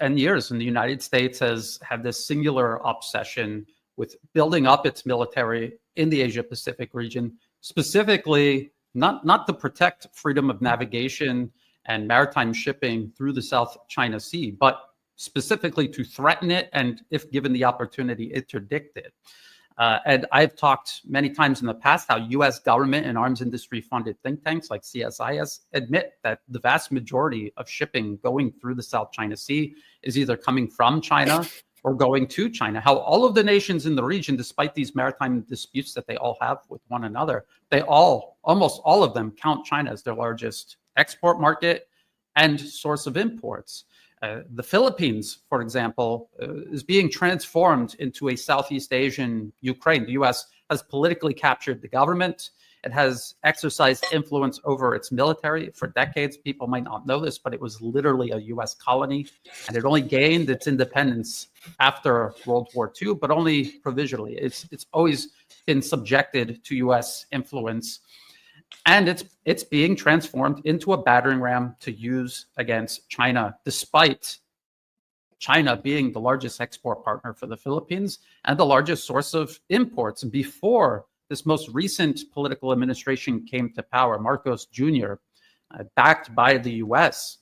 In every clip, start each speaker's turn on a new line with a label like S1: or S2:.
S1: and years, and the United States has had this singular obsession with building up its military in the Asia Pacific region, specifically not to protect freedom of navigation and maritime shipping through the South China Sea, but specifically to threaten it and, if given the opportunity, interdict it. And I've talked many times in the past how U.S. government and arms industry funded think tanks like CSIS admit that the vast majority of shipping going through the South China Sea is either coming from China or going to China. How all of the nations in the region, despite these maritime disputes that they all have with one another, almost all of them count China as their largest export market and source of imports. The Philippines, for example, is being transformed into a Southeast Asian Ukraine. The U.S. has politically captured the government. It has exercised influence over its military for decades. People might not know this, but it was literally a U.S. colony, and it only gained its independence after World War II, but only provisionally. It's always been subjected to U.S. influence. And it's being transformed into a battering ram to use against China, despite China being the largest export partner for the Philippines and the largest source of imports. And before this most recent political administration came to power, Marcos Jr., backed by the U.S.,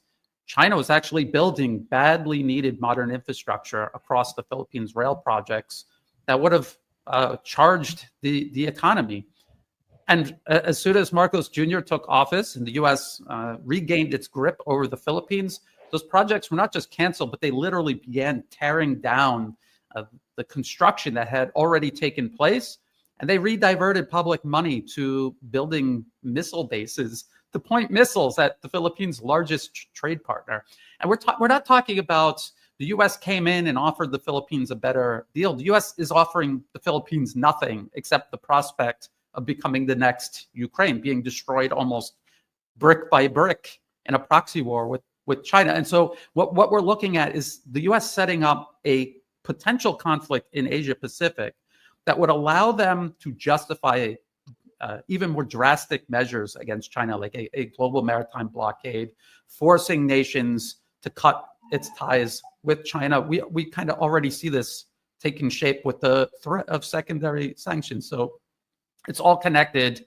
S1: China was actually building badly needed modern infrastructure across the Philippines rail projects that would have charged the economy. And as soon as Marcos Jr. took office and the U.S. Regained its grip over the Philippines, those projects were not just canceled, but they literally began tearing down the construction that had already taken place. And they rediverted public money to building missile bases to point missiles at the Philippines' largest trade partner. And we're not talking about the U.S. came in and offered the Philippines a better deal. The U.S. is offering the Philippines nothing except the prospect of becoming the next Ukraine, being destroyed almost brick by brick in a proxy war with China. And so what we're looking at is the U.S. setting up a potential conflict in Asia Pacific that would allow them to justify even more drastic measures against China, like a global maritime blockade, forcing nations to cut its ties with China. We kind of already see this taking shape with the threat of secondary sanctions. So it's all connected,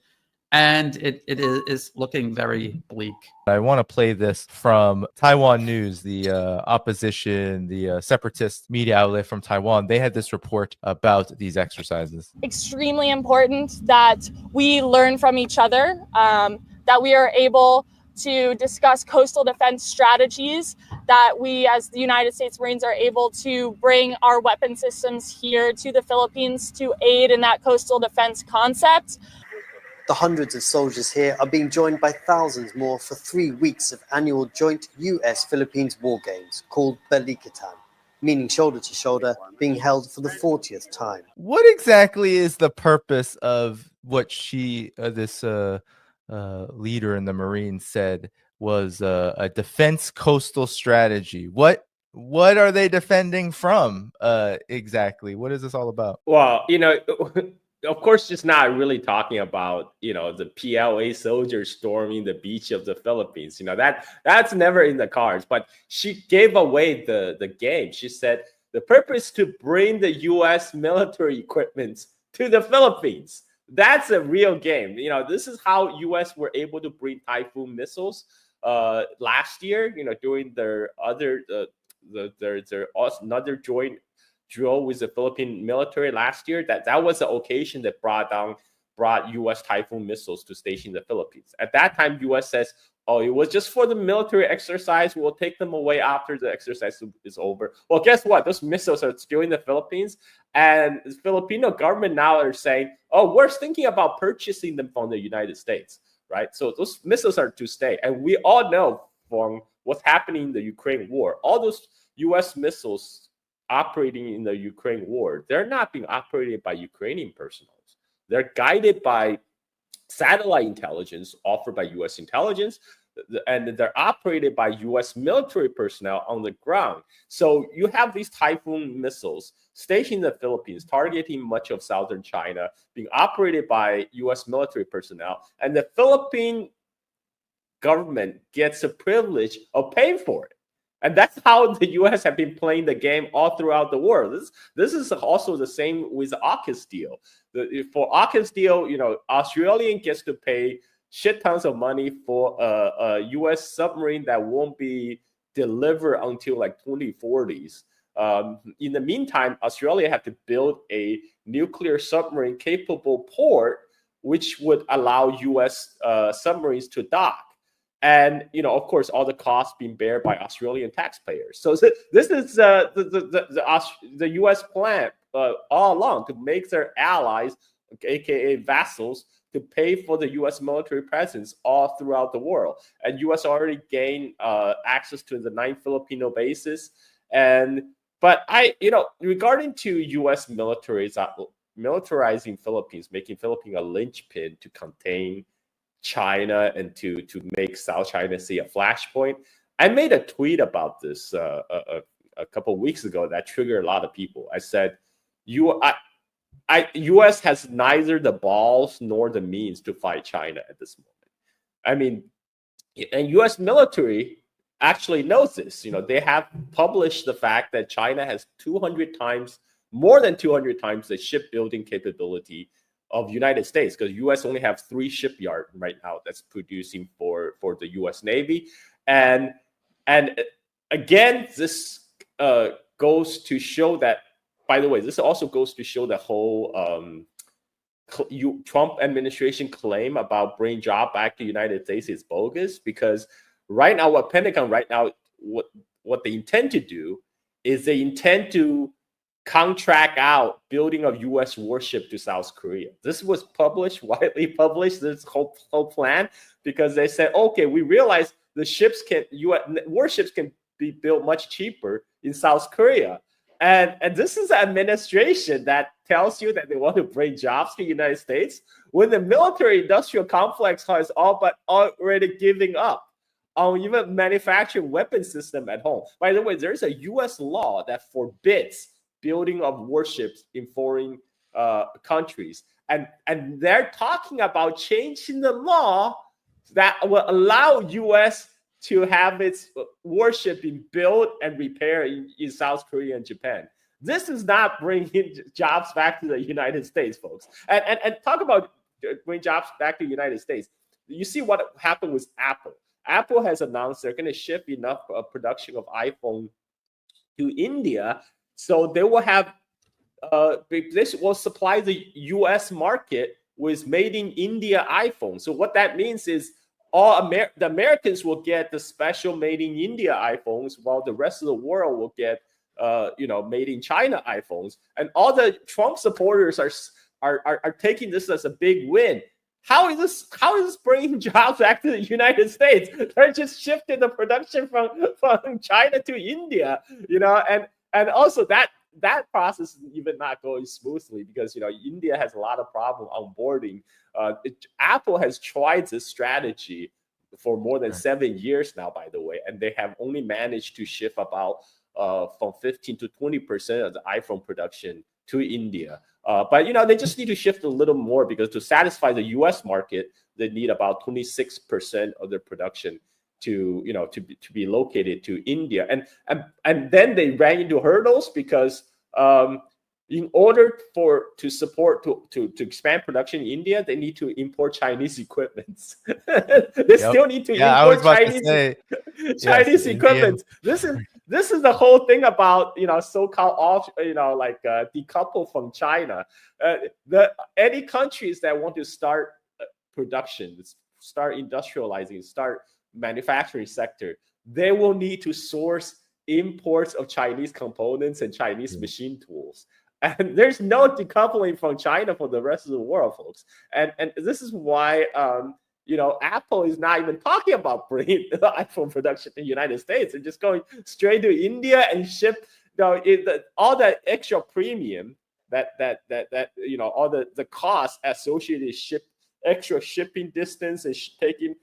S1: and it is looking very bleak.
S2: I want to play this from Taiwan News, the opposition, the separatist media outlet from Taiwan. They had this report about these exercises.
S3: Extremely important that we learn from each other, that we are able to discuss coastal defense strategies, that we as the United States Marines are able to bring our weapon systems here to the Philippines to aid in that coastal defense concept.
S4: The hundreds of soldiers here are being joined by thousands more for 3 weeks of annual joint US-Philippines war games called Berletic, meaning shoulder to shoulder, being held for the 40th time.
S2: What exactly is the purpose of what this leader in the Marines said was a defense coastal strategy? What are they defending from exactly? What is this all about?
S5: Well, of course, just not really talking about, the PLA soldiers storming the beach of the Philippines. That's never in the cards. But she gave away the game. She said the purpose is to bring the U.S. military equipment to the Philippines. That's a real game. This is how U.S. were able to bring Typhoon missiles last year. During their another joint drill with the Philippine military last year. That was the occasion that brought U.S. Typhoon missiles to station in the Philippines. At that time, U.S. says, "Oh, it was just for the military exercise. We'll take them away after the exercise is over." Well, guess what? Those missiles are still in the Philippines, and the Filipino government now are saying, "Oh, we're thinking about purchasing them from the United States." Right? So those missiles are to stay, and we all know from what's happening in the Ukraine war, all those U.S. missiles operating in the Ukraine war, they're not being operated by Ukrainian personnel. They're guided by satellite intelligence offered by U.S. intelligence, and they're operated by U.S. military personnel on the ground. So you have these Typhoon missiles stationed in the Philippines, targeting much of southern China, being operated by U.S. military personnel, and the Philippine government gets the privilege of paying for it. And that's how the U.S. have been playing the game all throughout the world. This is also the same with the AUKUS deal. For AUKUS deal, Australian gets to pay shit tons of money for a U.S. submarine that won't be delivered until like 2040s. In the meantime, Australia had to build a nuclear submarine capable port, which would allow U.S. Submarines to dock. And, of course, all the costs being borne by Australian taxpayers. So this is the U.S. plan all along to make their allies, aka vassals, to pay for the U.S. military presence all throughout the world. And U.S. already gained access to the 9 Filipino bases. But regarding to U.S. militarizing Philippines, making Philippines a linchpin to contain China and to make South China Sea a flashpoint. I made a tweet about this a couple of weeks ago that triggered a lot of people. I said, U.S. has neither the balls nor the means to fight China at this moment. I mean, and U.S. military actually knows this. They have published the fact that China has more than 200 times the shipbuilding capability of United States, because U.S. only have 3 shipyards right now that's producing for the U.S. Navy, and again, this goes to show that. By the way, this also goes to show the whole Trump administration claim about bringing jobs back to the United States is bogus, because right now, what Pentagon what they intend to do is they intend to contract out building of U.S. warship to South Korea. This was widely published, this whole plan, because they said, okay, we realize the warships can be built much cheaper in South Korea. And this is an administration that tells you that they want to bring jobs to the United States when the military-industrial complex is all but already giving up on even manufacturing weapon system at home. By the way, there's a U.S. law that forbids building of warships in foreign countries. And they're talking about changing the law that will allow U.S. to have its warship being built and repaired in South Korea and Japan. This is not bringing jobs back to the United States, folks. And talk about bringing jobs back to the United States. You see what happened with Apple. Apple has announced they're going to ship enough production of iPhone to India, so they will have this will supply the U.S. market with made in India iPhone. So what that means is the Americans will get the special made in India iPhones, while the rest of the world will get made in China iPhones. And all the Trump supporters are taking this as a big win. How is this bringing jobs back to the United States? They're just shifting the production from China to India, and also that process is even not going smoothly, because India has a lot of problem onboarding. Apple has tried this strategy for more than 7 years now, by the way, and they have only managed to shift about from 15 to 20% of the iPhone production to India. But they just need to shift a little more, because to satisfy the U.S. market, they need about 26% of their production to be located to India, and then they ran into hurdles, because in order to expand production in India, they need to import Chinese equipment. They still need to import Chinese equipment. This is the whole thing about so-called off decouple from China. Any countries that want to start production, start industrializing, start manufacturing sector, they will need to source imports of Chinese components and Chinese machine tools. And there's no decoupling from China for the rest of the world, folks. And this is why Apple is not even talking about bringing iPhone production to the United States. They're just going straight to India and ship all that extra premium that all the costs associated extra shipping distance and taking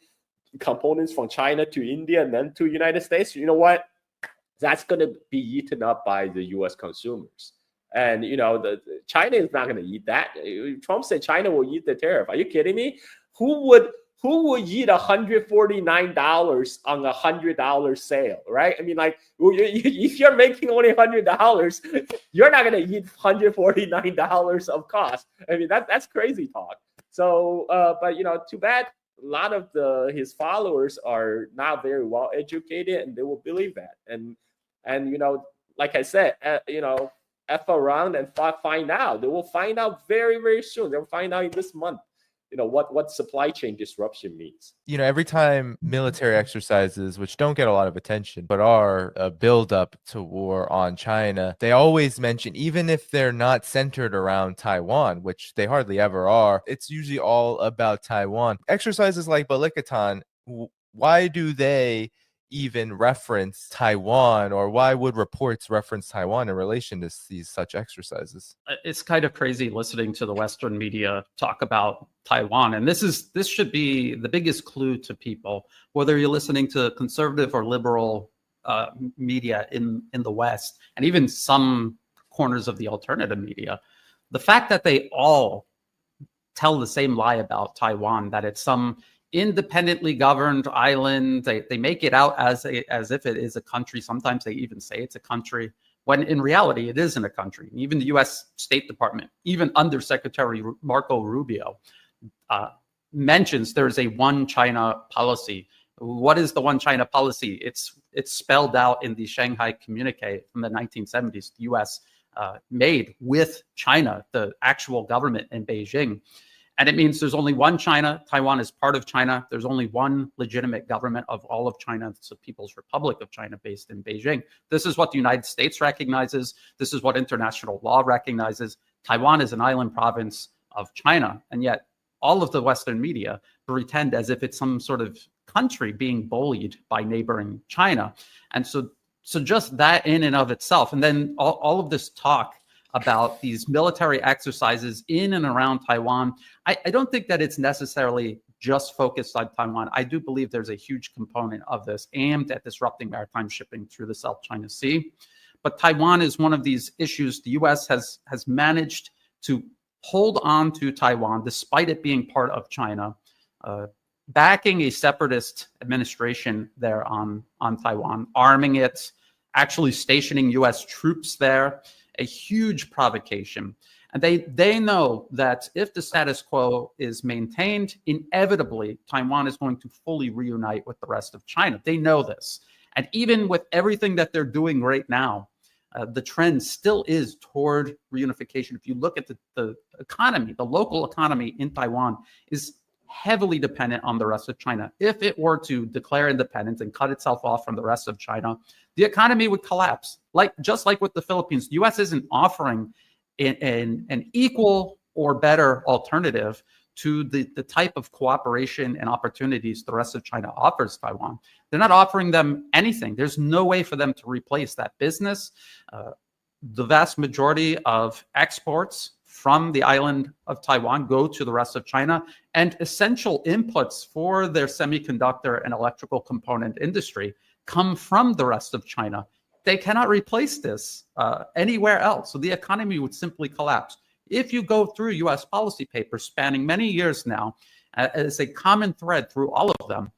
S5: components from China to India and then to the United States. You know what? That's going to be eaten up by the U.S. consumers. And, China is not going to eat that. Trump said China will eat the tariff. Are you kidding me? Who would who would eat $149 on a $100 sale, right? I mean, like, if you're making only $100, you're not going to eat $149 of cost. I mean, that's crazy talk. So, but, you know, too bad a lot of his followers are not very well educated, and they will believe that. And you know, like I said, you know, F around and find out. They will find out very, very soon. They'll find out in this month, you know, what supply chain disruption means.
S2: You know, every time military exercises, which don't get a lot of attention, but are a buildup to war on China, they always mention, even if they're not centered around Taiwan, which they hardly ever are, it's usually all about Taiwan. Exercises like Balikatan, why do they even reference Taiwan, or why would reports reference Taiwan in relation to these such exercises?
S1: It's kind of crazy listening to the Western media talk about Taiwan, and this should be the biggest clue to people, whether you're listening to conservative or liberal media in the West, and even some corners of the alternative media. The fact that they all tell the same lie about Taiwan, that it's some independently governed island. They make it out as if it is a country. Sometimes they even say it's a country, when in reality it isn't a country. Even the U.S. State Department, even Undersecretary Marco Rubio, mentions there's a one China policy. What is the one China policy? It's spelled out in the Shanghai Communique from the 1970s. The U.S. Made with China, the actual government in Beijing. And it means there's only one China. Taiwan is part of China. There's only one legitimate government of all of China. It's the People's Republic of China based in Beijing. This is what the United States recognizes. This is what international law recognizes. Taiwan is an island province of China. And yet all of the Western media pretend as if it's some sort of country being bullied by neighboring China. And so just that in and of itself, and then all of this talk about these military exercises in and around Taiwan, I don't think that it's necessarily just focused on Taiwan. I do believe there's a huge component of this aimed at disrupting maritime shipping through the South China Sea. But Taiwan is one of these issues. The U.S. has managed to hold on to Taiwan despite it being part of China, backing a separatist administration there on Taiwan, arming it, actually stationing U.S. troops there. A huge provocation. And they know that if the status quo is maintained, inevitably, Taiwan is going to fully reunite with the rest of China. They know this. And even with everything that they're doing right now, the trend still is toward reunification. If you look at the economy, the local economy in Taiwan is heavily dependent on the rest of China. If it were to declare independence and cut itself off from the rest of China, the economy would collapse. Just like with the Philippines, the U.S. isn't offering an equal or better alternative to the type of cooperation and opportunities the rest of China offers Taiwan. They're not offering them anything. There's no way for them to replace that business. The vast majority of exports from the island of Taiwan go to the rest of China, and essential inputs for their semiconductor and electrical component industry come from the rest of China. They cannot replace this anywhere else. So the economy would simply collapse. If you go through U.S. policy papers spanning many years now, as a common thread through all of them,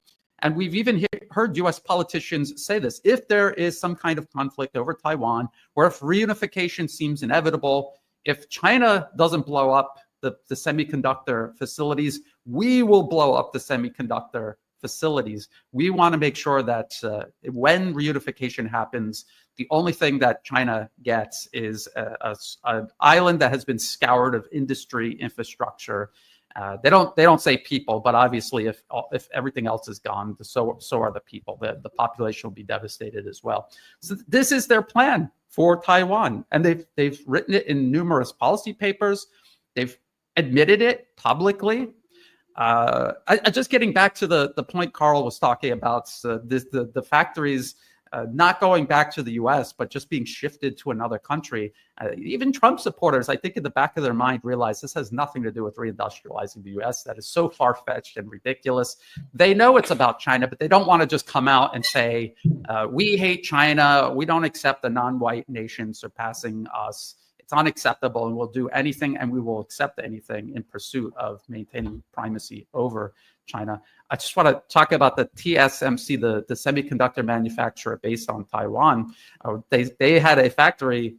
S1: and we've even heard U.S. politicians say this, if there is some kind of conflict over Taiwan, or if reunification seems inevitable, if China doesn't blow up the semiconductor facilities, we will blow up the semiconductor facilities. We want to make sure that when reunification happens, the only thing that China gets is an island that has been scoured of industry, infrastructure. They don't say people, but obviously, if everything else is gone, so are the people. The population will be devastated as well. So this is their plan for Taiwan, and they've written it in numerous policy papers. They've admitted it publicly. Just getting back to the point Carl was talking about, the factories not going back to the U.S., but just being shifted to another country. Even Trump supporters, I think in the back of their mind, realize this has nothing to do with reindustrializing the U.S. That is so far-fetched and ridiculous. They know it's about China, but they don't want to just come out and say, we hate China. We don't accept a non-white nation surpassing us. It's unacceptable, and we'll do anything, and we will accept anything in pursuit of maintaining primacy over China. I just want to talk about the TSMC, the semiconductor manufacturer based on Taiwan. They had a factory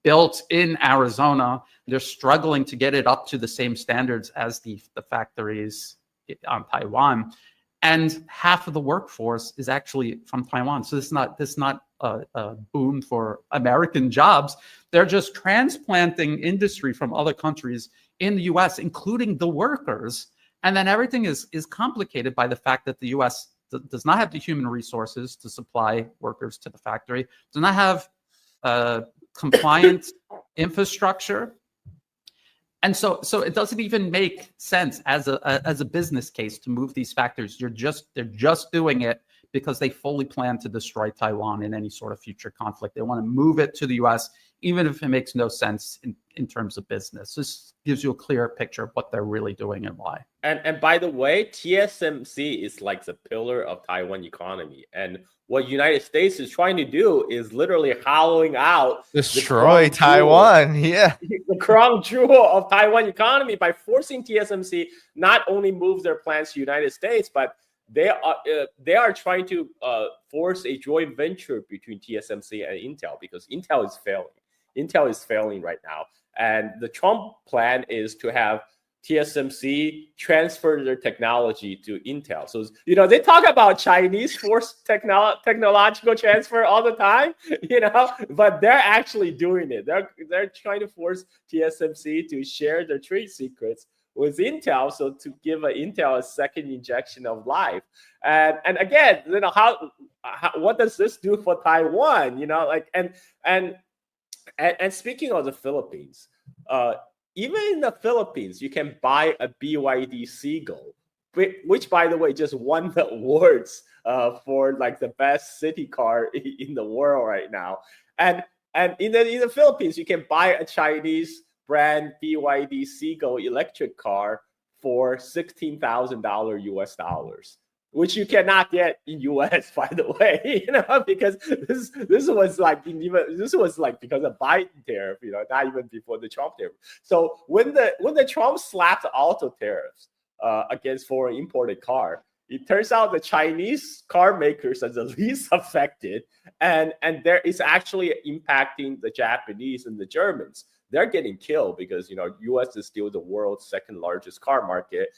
S1: built in Arizona. They're struggling to get it up to the same standards as the factories on Taiwan. And half of the workforce is actually from Taiwan. So this is not a boom for American jobs. They're just transplanting industry from other countries in the US, including the workers. And then everything is complicated by the fact that the US does not have the human resources to supply workers to the factory, does not have compliant infrastructure. And so it doesn't even make sense as a business case to move these factories. They're just doing it because they fully plan to destroy Taiwan in any sort of future conflict. They want to move it to the US, even if it makes no sense in terms of business. This gives you a clear picture of what they're really doing and why.
S5: And by the way, TSMC is like the pillar of Taiwan economy. And what United States is trying to do is literally hollowing out,
S2: destroy Taiwan. Yeah,
S5: the crown jewel of Taiwan economy by forcing TSMC not only move their plants to United States, but they are trying to force a joint venture between TSMC and Intel, because Intel is failing. Intel is failing right now, and the Trump plan is to have TSMC transfer their technology to Intel. So, they talk about Chinese forced technological transfer all the time, but they're actually doing it. They're trying to force TSMC to share their trade secrets with Intel, so to give Intel a second injection of life. And again, how what does this do for Taiwan? And speaking of the Philippines, even in the Philippines, you can buy a BYD Seagull, which, by the way, just won the awards for like the best city car in the world right now. And in the Philippines, you can buy a Chinese brand BYD Seagull electric car for $16,000 US dollars, which you cannot get in US, by the way, because this was like because of Biden tariff, not even before the Trump tariff. So when the Trump slapped auto tariffs against foreign imported car, it turns out the Chinese car makers are the least affected, and there is actually impacting the Japanese and the Germans. They're getting killed because U.S. is still the world's second largest car market.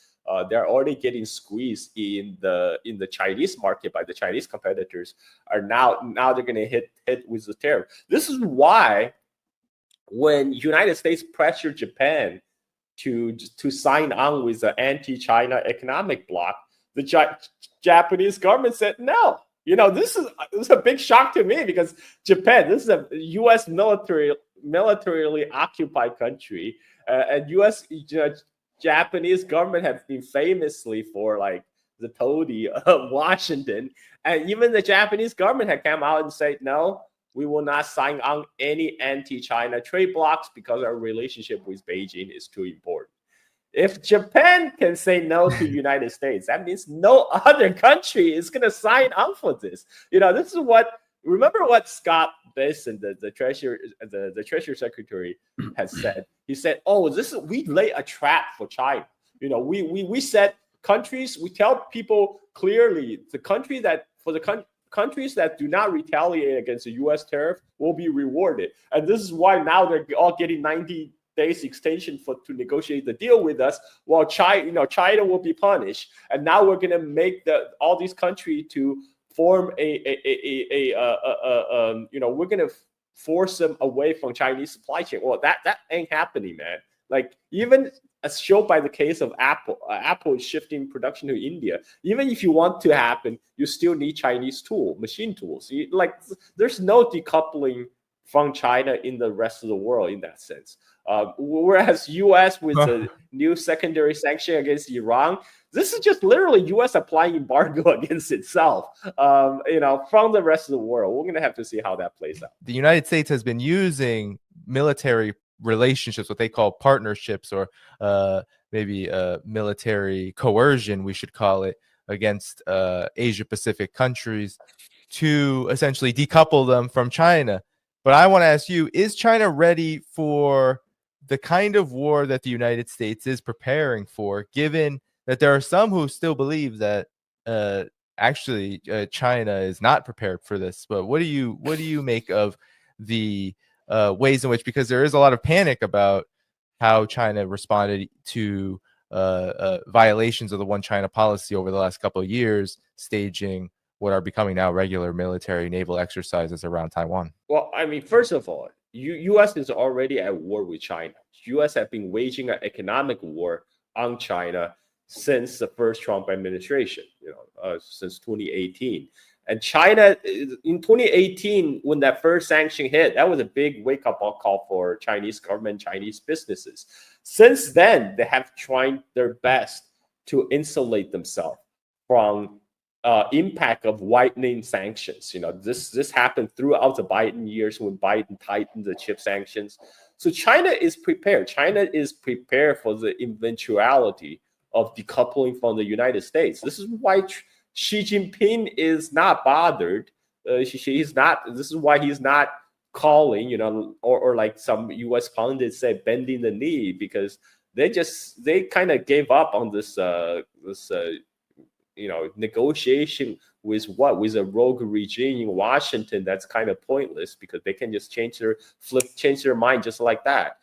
S5: They're already getting squeezed in the Chinese market by the Chinese competitors. Are now they're going to hit with the tariff. This is why when United States pressured Japan to sign on with the anti-China economic bloc, the Japanese government said no. This is a big shock to me, because Japan, this is a U.S. militarily occupied country, and U.S. Japanese government have been famously for like the toady of Washington, and even the Japanese government had come out and said, no, we will not sign on any anti-China trade blocs because our relationship with Beijing is too important. If Japan can say no to the United States, that means no other country is going to sign on for this. This is remember what Scott Bessent, the Treasury Secretary, has said. He said, we lay a trap for China. We said countries, we tell people clearly the countries that do not retaliate against the U.S. tariff will be rewarded. And this is why now they're all getting 90 days extension to negotiate the deal with us, while China will be punished. And now we're going to make all these countries to form we're going to force them away from Chinese supply chain. Well, that ain't happening, man. Like, even as shown by the case of Apple, Apple is shifting production to India. Even if you want to happen, you still need Chinese machine tools. There's no decoupling from China in the rest of the world in that sense. Whereas U.S. with the new secondary sanction against Iran, this is just literally U.S. applying embargo against itself, from the rest of the world. We're going to have to see how that plays out.
S2: The United States has been using military relationships, what they call partnerships, or maybe military coercion, we should call it, against Asia Pacific countries to essentially decouple them from China. But I want to ask you, is China ready for the kind of war that the United States is preparing for, given that there are some who still believe that actually China is not prepared for this. But what do you make of the ways in which, because there is a lot of panic about how China responded to violations of the One China policy over the last couple of years, staging what are becoming now regular military naval exercises around Taiwan?
S5: Well, I mean, first of all, U.S. is already at war with China. U.S. have been waging an economic war on China since the first Trump administration, since 2018. And China, in 2018, when that first sanction hit, that was a big wake-up call for Chinese government, Chinese businesses. Since then, they have tried their best to insulate themselves from impact of widening sanctions. This happened throughout the Biden years when Biden tightened the chip sanctions. So China is prepared. China is prepared for the eventuality of decoupling from the United States. This is why Xi Jinping is not bothered. He's not. This is why he's not calling, or like some U.S. pundits say, bending the knee, because they kind of gave up on this negotiation with a rogue regime in Washington that's kind of pointless, because they can just change their mind just like that.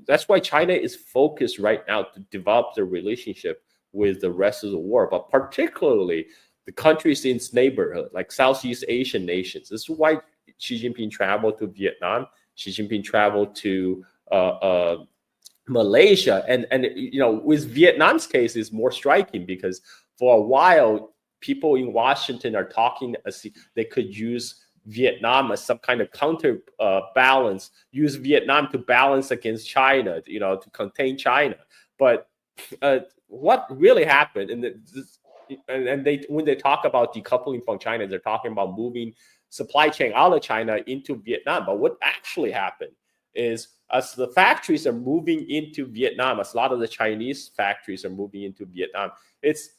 S5: That's why China is focused right now to develop their relationship with the rest of the world, but particularly the countries in its neighborhood, like Southeast Asian nations. This is why Xi Jinping traveled to Vietnam. Xi Jinping traveled to Malaysia, and with Vietnam's case is more striking, because for a while people in Washington are talking as they could use Vietnam as some kind of counterbalance, use Vietnam to balance against China, to contain China. But what really happened, and when they talk about decoupling from China, they're talking about moving supply chain out of China into Vietnam. But what actually happened is, as the factories are moving into Vietnam, as a lot of the Chinese factories are moving into Vietnam, it's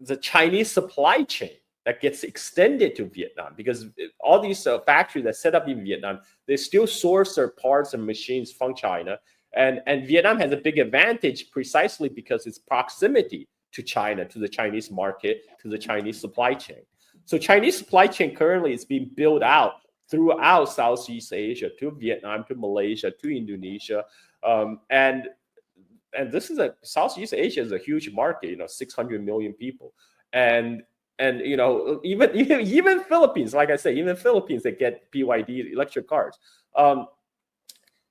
S5: the Chinese supply chain that gets extended to Vietnam, because all these factories that set up in Vietnam, they still source their parts and machines from China. And Vietnam has a big advantage precisely because its proximity to China, to the Chinese market, to the Chinese supply chain. So Chinese supply chain currently is being built out throughout Southeast Asia, to Vietnam, to Malaysia, to Indonesia. And this is Southeast Asia is a huge market, 600 million people. And even Philippines, like I say, even Philippines that get BYD electric cars.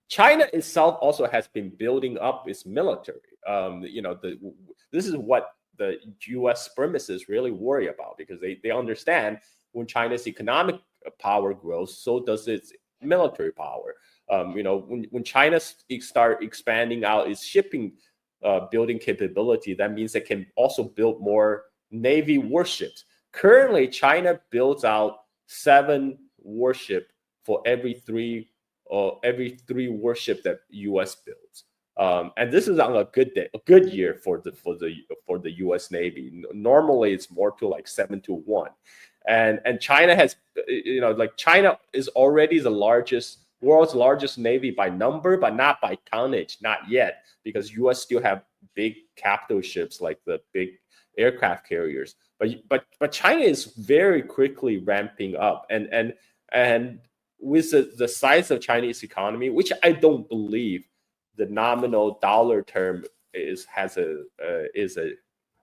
S5: China itself also has been building up its military. This is what the U.S. supremacists really worry about, because they understand when China's economic power grows, so does its military power. When China start expanding out its shipping building capability, that means it can also build more Navy warships. Currently, China builds out 7 warships for every three warship that U.S. builds. And this is on a good year for the U.S. Navy. Normally, it's more to like 7 to 1. And China has, China is already the world's largest Navy by number, but not by tonnage, not yet, because U.S. still have big capital ships like the big aircraft carriers. But China is very quickly ramping up, and with the size of Chinese economy, which I don't believe the nominal dollar term is a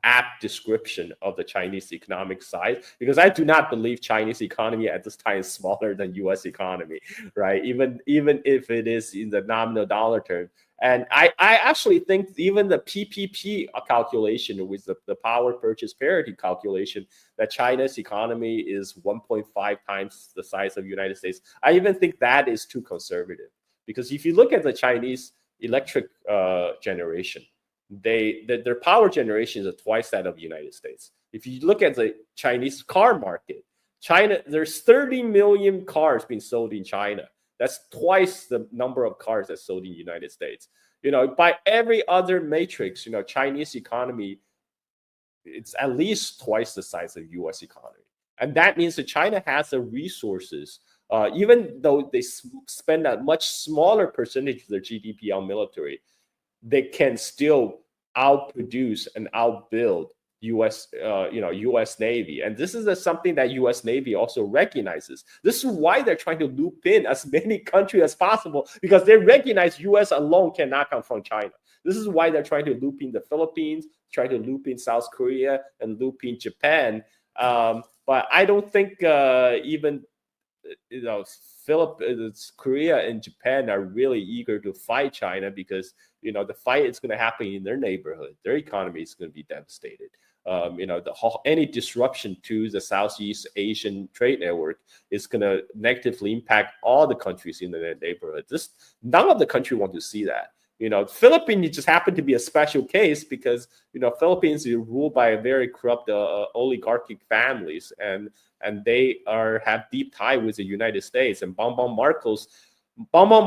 S5: apt description of the Chinese economic size, because I do not believe Chinese economy at this time is smaller than U.S. economy, right? Even if it is in the nominal dollar term. And I actually think even the PPP calculation with the power purchase parity calculation, that China's economy is 1.5 times the size of the United States. I even think that is too conservative, because if you look at the Chinese electric generation, their power generation is twice that of the United States. If you look at the Chinese car market, there's 30 million cars being sold in China. That's twice the number of cars that's sold in the United States. By every other matrix, Chinese economy, it's at least twice the size of U.S. economy. And that means that China has the resources, even though they spend a much smaller percentage of their GDP on military, they can still outproduce and outbuild U.S. U.S. Navy, and this is something that U.S. Navy also recognizes. This is why they're trying to loop in as many countries as possible, because they recognize U.S. alone cannot confront China. This is why they're trying to loop in the Philippines, trying to loop in South Korea, and loop in Japan. But I don't think even Korea and Japan are really eager to fight China, because the fight is going to happen in their neighborhood. Their economy is going to be devastated. Any disruption to the Southeast Asian trade network is going to negatively impact all the countries in their neighborhood. None of the country want to see that. Philippines just happened to be a special case because Philippines is ruled by a very corrupt oligarchic families, and they have deep tie with the United States. And Bongbong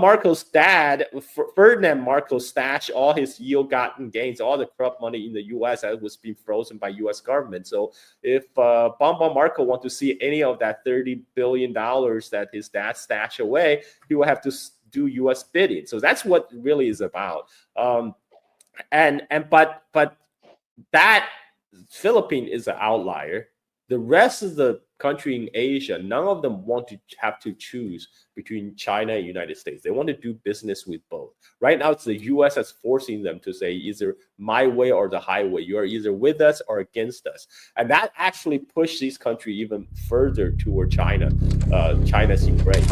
S5: Marcos' dad, Ferdinand Marcos, stashed all his ill-gotten gains, all the corrupt money in the U.S. that was being frozen by U.S. government. So if Bongbong Marcos want to see any of that $30 billion that his dad stashed away, he will have to do U.S. bidding. So that's what it really is about. But that Philippines is an outlier. The rest of the country in Asia, none of them want to have to choose between China and United States. They want to do business with both. Right now, it's the U.S. that's forcing them to say either my way or the highway. You are either with us or against us. And that actually pushed these countries even further toward China, China's embrace.